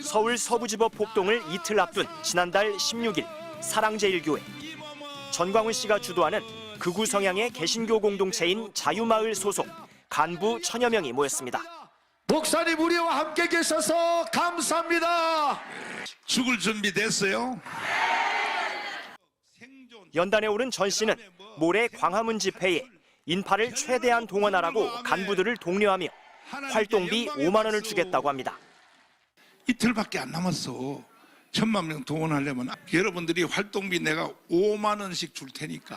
서울 서부지법 폭동을 이틀 앞둔 지난달 16일 사랑제일교회. 전광훈 씨가 주도하는 극우 성향의 개신교 공동체인 자유마을 소속 간부 1000여 명이 모였습니다. 목사님 우리와 함께 계셔서 감사합니다. 죽을 준비 됐어요? 연단에 오른 전 씨는 모레 광화문 집회에 인파를 최대한 동원하라고 간부들을 독려하며 활동비 5만 원을 주겠다고 합니다. 이틀밖에 안 남았어. 1000만 명 동원하려면 여러분들이 활동비 내가 5만 원씩 줄 테니까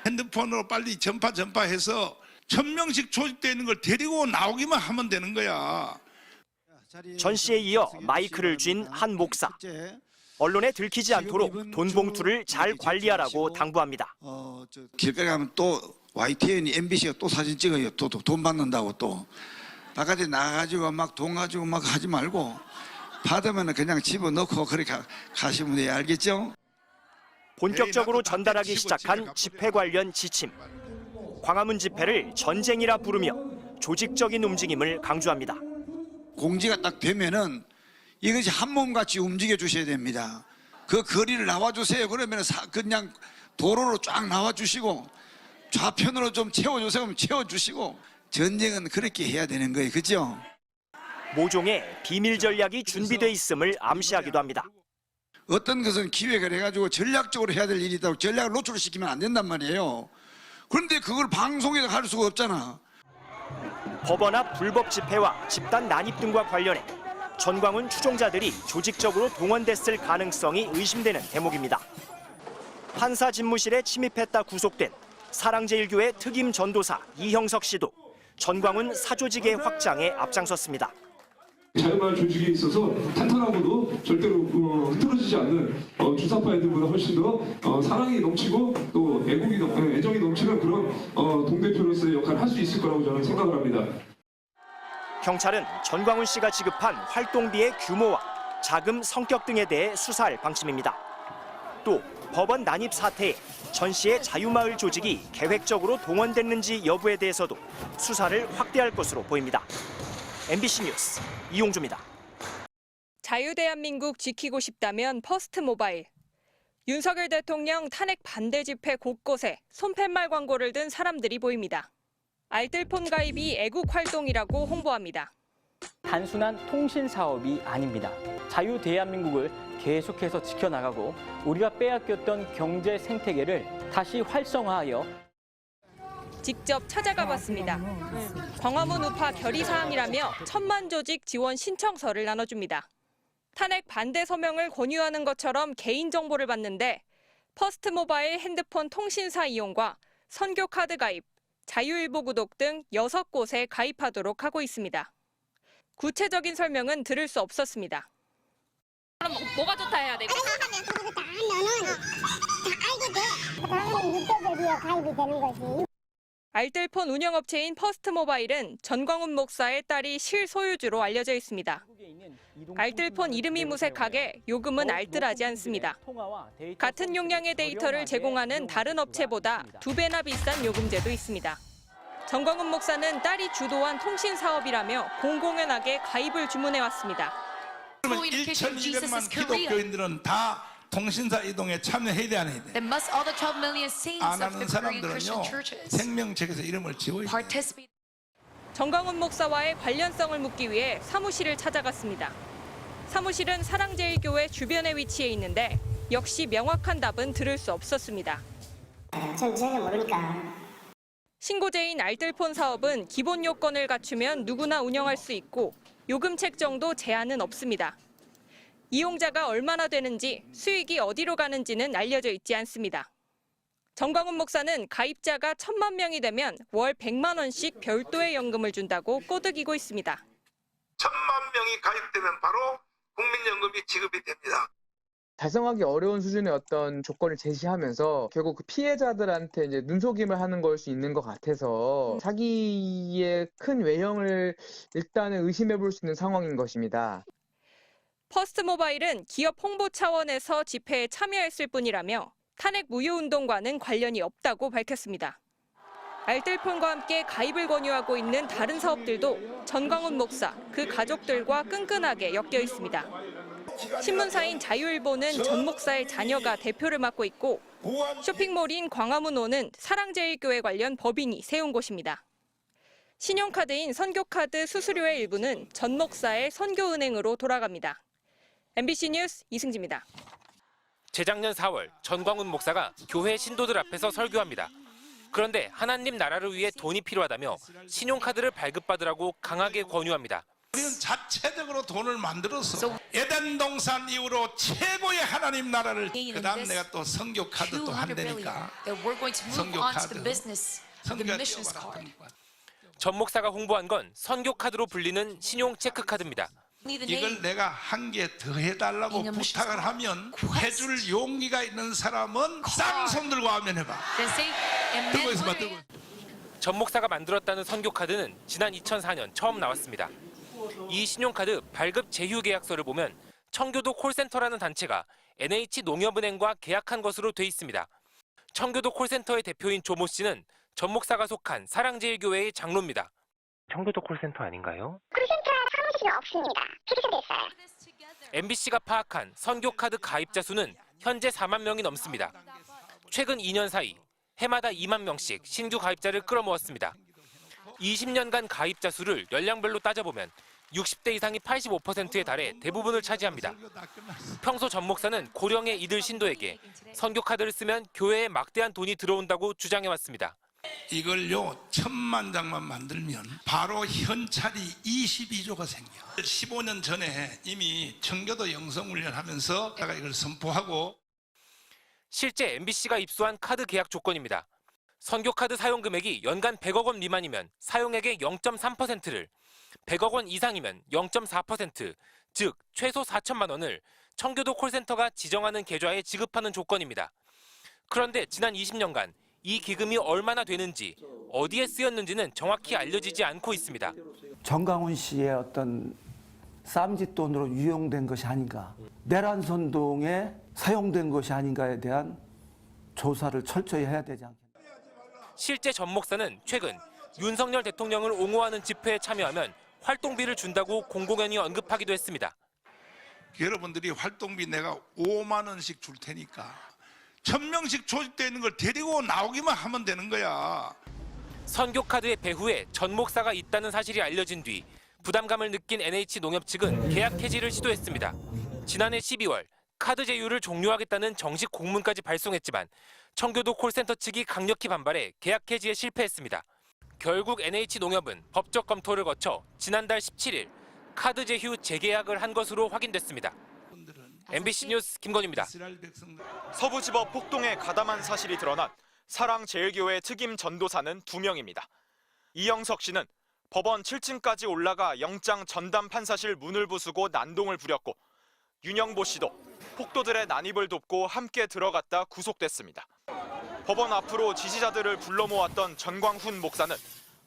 핸드폰으로 빨리 전파해서 1000명씩 조직되어 있는 걸 데리고 나오기만 하면 되는 거야. 전 씨에 이어 마이크를 쥔 한 목사. 언론에 들키지 않도록 돈 봉투를 잘 관리하라고 당부합니다. 길가에 가면 또 YTN이 MBC가 또 사진 찍어요. 또 돈 받는다고 또. 바깥에 나가가지고 막 돈 가지고 막 하지 말고 받으면 그냥 집어넣고 그렇게 가시면 돼요. 알겠죠? 본격적으로 전달하기 시작한 집회 관련 지침. 광화문 집회를 전쟁이라 부르며 조직적인 움직임을 강조합니다. 공지가 딱 되면은 이것이 한 몸같이 움직여 주셔야 됩니다. 그 거리를 나와주세요. 그러면 그냥 도로로 쫙 나와주시고 좌편으로 좀 채워주세요. 그럼 채워주시고 전쟁은 그렇게 해야 되는 거예요. 그죠? 모종의 비밀 전략이 준비돼 있음을 암시하기도 합니다. 어떤 것은 기획을 해가지고 전략적으로 해야 될 일이 있다고 전략을 노출시키면 안 된단 말이에요. 그런데 그걸 방송에서 할 수가 없잖아. 법원 앞 불법 집회와 집단 난입 등과 관련해 전광훈 추종자들이 조직적으로 동원됐을 가능성이 의심되는 대목입니다. 판사 집무실에 침입했다 구속된 사랑제일교회 특임 전도사 이형석 씨도 전광훈 사조직의 확장에 앞장섰습니다. 자유마을 조직에 있어서 탄탄하고도 절대로 흐트러지지 않는 주사파 애들보다 훨씬 더 사랑이 넘치고 또 애정이 넘치는 그런 동대표로서의 역할을 할 수 있을 거라고 저는 생각을 합니다. 경찰은 전광훈 씨가 지급한 활동비의 규모와 자금 성격 등에 대해 수사할 방침입니다. 또 법원 난입 사태에 전 씨의 자유마을 조직이 계획적으로 동원됐는지 여부에 대해서도 수사를 확대할 것으로 보입니다. MBC 뉴스 이용주입니다. 자유대한민국 지키고 싶다면 퍼스트모바일. 윤석열 대통령 탄핵 반대 집회 곳곳에 손팻말 광고를 든 사람들이 보입니다. 알뜰폰 가입이 애국 활동이라고 홍보합니다. 단순한 통신 사업이 아닙니다. 자유대한민국을 계속해서 지켜나가고 우리가 빼앗겼던 경제 생태계를 다시 활성화하여 직접 찾아가 봤습니다. 광화문 우파 결의사항이라며 1000만 조직 지원 신청서를 나눠줍니다. 탄핵 반대 서명을 권유하는 것처럼 개인정보를 받는데 퍼스트모바일 핸드폰 통신사 이용과 선교카드 가입, 자유일보 구독 등 6곳에 가입하도록 하고 있습니다. 구체적인 설명은 들을 수 없었습니다. 그럼 뭐가 좋다 해야 되고? 너는 다 알고 돼. 당연히 유튜브에 가입이 되는 거지. 알뜰폰 운영업체인 퍼스트모바일은 전광훈 목사의 딸이 실소유주로 알려져 있습니다. 알뜰폰 이름이 무색하게 요금은 알뜰하지 않습니다. 같은 용량의 데이터를 제공하는 다른 업체보다 2배나 비싼 요금제도 있습니다. 전광훈 목사는 딸이 주도한 통신 사업이라며 공공연하게 가입을 주문해왔습니다. 그러면 1,200만 기독교인들은 다 통신사 이동에 참여해야 돼, 안 해야 돼? 안 하는 사람들은요, 생명책에서 이름을 지워야 돼. 전광훈 목사와의 관련성을 묻기 위해 사무실을 찾아갔습니다. 사무실은 사랑제일교회 주변에 위치해 있는데 역시 명확한 답은 들을 수 없었습니다. 전 전혀 모르니까. 신고제인 알뜰폰 사업은 기본 요건을 갖추면 누구나 운영할 수 있고 요금 책정도 제한은 없습니다. 이용자가 얼마나 되는지, 수익이 어디로 가는지는 알려져 있지 않습니다. 전광훈 목사는 가입자가 1000만 명이 되면 월 100만 원씩 별도의 연금을 준다고 꼬드기고 있습니다. 1000만 명이 가입되면 바로 국민연금이 지급이 됩니다. 달성하기 어려운 수준의 어떤 조건을 제시하면서 결국 그 피해자들한테 이제 눈속임을 하는 걸 수 있는 것 같아서 사기의 큰 외형을 일단은 의심해 볼 수 있는 상황인 것입니다. 퍼스트모바일은 기업 홍보 차원에서 집회에 참여했을 뿐이라며 탄핵 무효 운동과는 관련이 없다고 밝혔습니다. 알뜰폰과 함께 가입을 권유하고 있는 다른 사업들도 전광훈 목사, 그 가족들과 끈끈하게 엮여 있습니다. 신문사인 자유일보는 전 목사의 자녀가 대표를 맡고 있고 쇼핑몰인 광화문호는 사랑제일교회 관련 법인이 세운 곳입니다. 신용카드인 선교카드 수수료의 일부는 전 목사의 선교은행으로 돌아갑니다. MBC 뉴스 이승지입니다. 재작년 4월 전광훈 목사가 교회 신도들 앞에서 설교합니다. 그런데 하나님 나라를 위해 돈이 필요하다며 신용카드를 발급받으라고 강하게 권유합니다. 우리는 자체적으로 돈을 만들어서 에덴 동산 이후로 최고의 하나님 나라를 그다음 내가 또 선교 카드도 한다니까 선교 카드 전 목사가 홍보한 건 선교 카드로 불리는 신용 체크 카드입니다. 이걸 내가 한 개 더 해달라고 부탁을 하면 해줄 용기가 있는 사람은 쌍손 들고 하면 해봐. 들고 있어봐, 들고. 전 목사가 만들었다는 선교 카드는 지난 2004년 처음 나왔습니다. 이 신용카드 발급 제휴 계약서를 보면 청교도 콜센터라는 단체가 NH농협은행과 계약한 것으로 돼 있습니다. 청교도 콜센터의 대표인 조모 씨는 전 목사가 속한 사랑제일교회의 장로입니다. 청교도 콜센터 아닌가요? 콜센터 사무실이 없습니다. 폐쇄돼 있어요. MBC가 파악한 선교카드 가입자 수는 현재 4만 명이 넘습니다. 최근 2년 사이 해마다 2만 명씩 신규 가입자를 끌어모았습니다. 20년간 가입자 수를 연령별로 따져보면 60대 이상이 85%에 달해 대부분을 차지합니다. 평소 전 목사는 고령의 이들 신도에게 선교카드를 쓰면 교회에 막대한 돈이 들어온다고 주장해왔습니다. 이걸요 1000만 장만 만들면 바로 현찰이 22조가 생겨. 15년 전에 이미 청교도 영성훈련하면서 제가 이걸 선포하고 실제 MBC가 입수한 카드 계약 조건입니다. 선교카드 사용 금액이 연간 100억 원 미만이면 사용액의 0.3%를, 100억 원 이상이면 0.4%, 즉 최소 4천만 원을 청교도 콜센터가 지정하는 계좌에 지급하는 조건입니다. 그런데 지난 20년간 이 기금이 얼마나 되는지, 어디에 쓰였는지는 정확히 알려지지 않고 있습니다. 전광훈 씨의 어떤 쌈짓돈으로 유용된 것이 아닌가, 내란선동에 사용된 것이 아닌가에 대한 조사를 철저히 해야 되지 않겠나. 실제 전 목사는 최근 윤석열 대통령을 옹호하는 집회에 참여하면 활동비를 준다고 공공연히 언급하기도 했습니다. 여러분들이 활동비 내가 5만 원씩 줄 테니까 1000명씩 조직되어 있는 걸 데리고 나오기만 하면 되는 거야. 선교카드의 배후에 전 목사가 있다는 사실이 알려진 뒤 부담감을 느낀 NH농협 측은 계약 해지를 시도했습니다. 지난해 12월 카드 제휴를 종료하겠다는 정식 공문까지 발송했지만 청교도 콜센터 측이 강력히 반발해 계약 해지에 실패했습니다. 결국 NH농협은 법적 검토를 거쳐 지난달 17일 카드 제휴 재계약을 한 것으로 확인됐습니다. MBC 뉴스 김건희입니다. 서부지법 폭동에 가담한 사실이 드러난 사랑제일교회 특임 전도사는 2명입니다. 이영석 씨는 법원 7층까지 올라가 영장 전담 판사실 문을 부수고 난동을 부렸고, 윤영보 씨도 폭도들의 난입을 돕고 함께 들어갔다 구속됐습니다. 법원 앞으로 지지자들을 불러 모았던 전광훈 목사는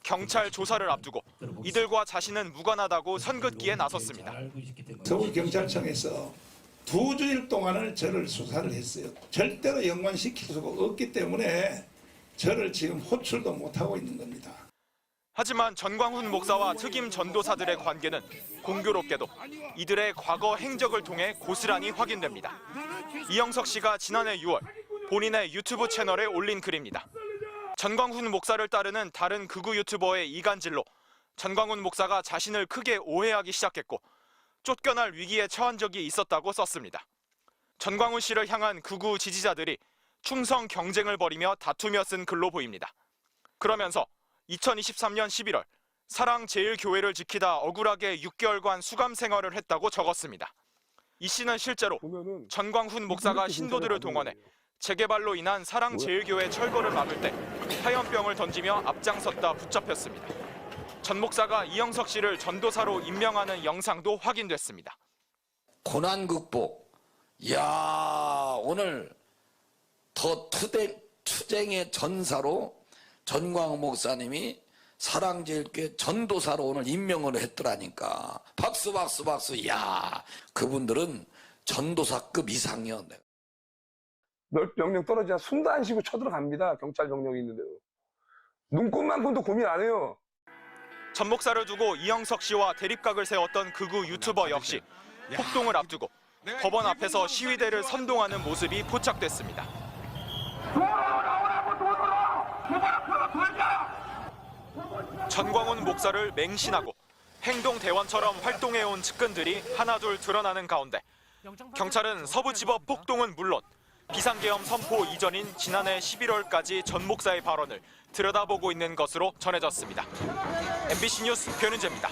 경찰 조사를 앞두고 이들과 자신은 무관하다고 선긋기에 나섰습니다. 서울경찰청에서 2주일 동안을 저를 수사를 했어요. 절대로 연관시킬 수가 없기 때문에 저를 지금 호출도 못하고 있는 겁니다. 하지만 전광훈 목사와 특임 전도사들의 관계는 공교롭게도 이들의 과거 행적을 통해 고스란히 확인됩니다. 이영석 씨가 지난해 6월 본인의 유튜브 채널에 올린 글입니다. 전광훈 목사를 따르는 다른 극우 유튜버의 이간질로 전광훈 목사가 자신을 크게 오해하기 시작했고 쫓겨날 위기에 처한 적이 있었다고 썼습니다. 전광훈 씨를 향한 극우 지지자들이 충성 경쟁을 벌이며 다투며 쓴 글로 보입니다. 그러면서 2023년 11월 사랑제일교회를 지키다 억울하게 6개월간 수감 생활을 했다고 적었습니다. 이 씨는 실제로 전광훈 목사가 신도들을 동원해 재개발로 인한 사랑제일교회 철거를 막을 때 화염병을 던지며 앞장섰다 붙잡혔습니다. 전 목사가 이영석 씨를 전도사로 임명하는 영상도 확인됐습니다. 고난 극복. 이야, 오늘 더 투쟁의 전사로 전광훈 목사님이 사랑제일교회 전도사로 오늘 임명을 했더라니까. 박수 박수 박수. 이야, 그분들은 전도사급 이상이요. 명령 떨어지자 숨도 안 쉬고 쳐들어갑니다. 경찰 병력이 있는데도. 눈꽃만큼도 고민 안 해요. 전 목사를 두고 이영석 씨와 대립각을 세웠던 극우 유튜버 역시 폭동을 앞두고 법원 앞에서 시위대를 선동하는 모습이 포착됐습니다. 전광훈 목사를 맹신하고 행동대원처럼 활동해온 측근들이 하나둘 드러나는 가운데 경찰은 서부지법 폭동은 물론 비상계엄 선포 이전인 지난해 11월까지 전 목사의 발언을 들여다보고 있는 것으로 전해졌습니다. MBC 뉴스 변은재입니다.